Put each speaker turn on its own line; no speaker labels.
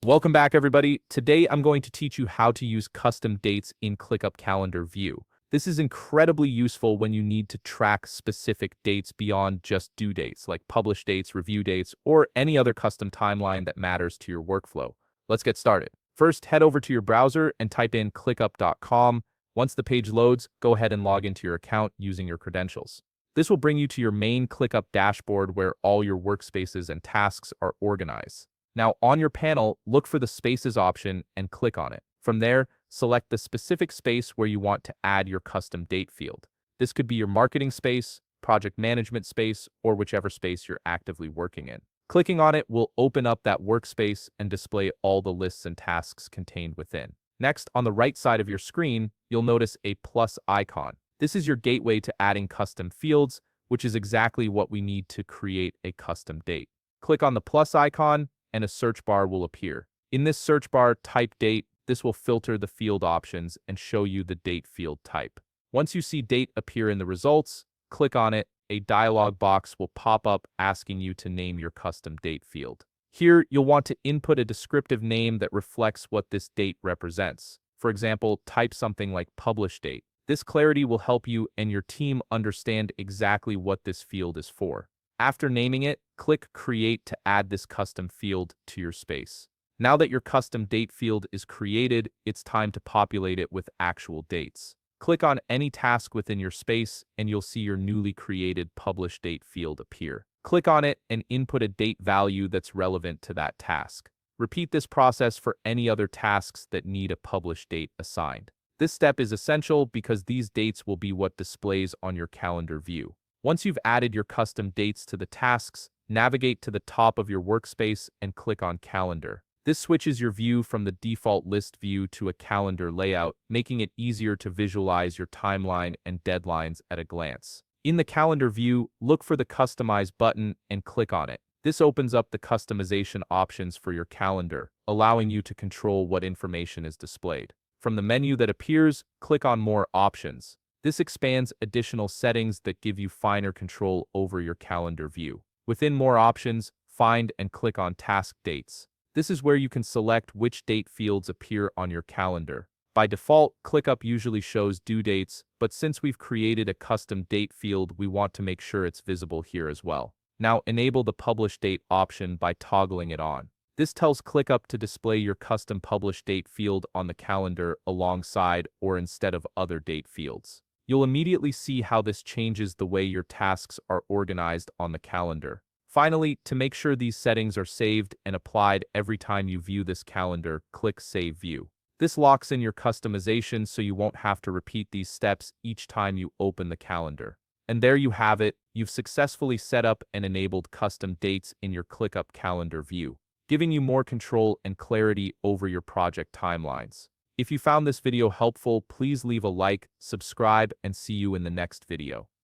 Welcome back, everybody. Today, I'm going to teach you how to use custom dates in ClickUp Calendar View. This is incredibly useful when you need to track specific dates beyond just due dates, like publish dates, review dates, or any other custom timeline that matters to your workflow. Let's get started. First, head over to your browser and type in clickup.com. Once the page loads, go ahead and log into your account using your credentials. This will bring you to your main ClickUp dashboard where all your workspaces and tasks are organized. Now, on your panel, look for the Spaces option and click on it. From there, select the specific space where you want to add your custom date field. This could be your marketing space, project management space, or whichever space you're actively working in. Clicking on it will open up that workspace and display all the lists and tasks contained within. Next, on the right side of your screen, you'll notice a plus icon. This is your gateway to adding custom fields, which is exactly what we need to create a custom date. Click on the plus icon, and a search bar will appear. In this search bar, type date. This will filter the field options and show you the date field type. Once you see date appear in the results, click on it. A dialog box will pop up asking you to name your custom date field. Here, you'll want to input a descriptive name that reflects what this date represents. For example, type something like publish date. This clarity will help you and your team understand exactly what this field is for. After naming it, click Create to add this custom field to your space. Now that your custom date field is created, it's time to populate it with actual dates. Click on any task within your space, and you'll see your newly created Publish Date field appear. Click on it and input a date value that's relevant to that task. Repeat this process for any other tasks that need a publish date assigned. This step is essential because these dates will be what displays on your calendar view. Once you've added your custom dates to the tasks, navigate to the top of your workspace and click on Calendar. This switches your view from the default list view to a calendar layout, making it easier to visualize your timeline and deadlines at a glance. In the calendar view, look for the Customize button and click on it. This opens up the customization options for your calendar, allowing you to control what information is displayed. From the menu that appears, click on More Options. This expands additional settings that give you finer control over your calendar view. Within More Options, find and click on Task Dates. This is where you can select which date fields appear on your calendar. By default, ClickUp usually shows due dates, but since we've created a custom date field, we want to make sure it's visible here as well. Now, enable the Publish Date option by toggling it on. This tells ClickUp to display your custom Publish Date field on the calendar alongside or instead of other date fields. You'll immediately see how this changes the way your tasks are organized on the calendar. Finally, to make sure these settings are saved and applied every time you view this calendar, click Save View. This locks in your customization so you won't have to repeat these steps each time you open the calendar. And there you have it, you've successfully set up and enabled custom dates in your ClickUp calendar view, giving you more control and clarity over your project timelines. If you found this video helpful, please leave a like, subscribe, and see you in the next video.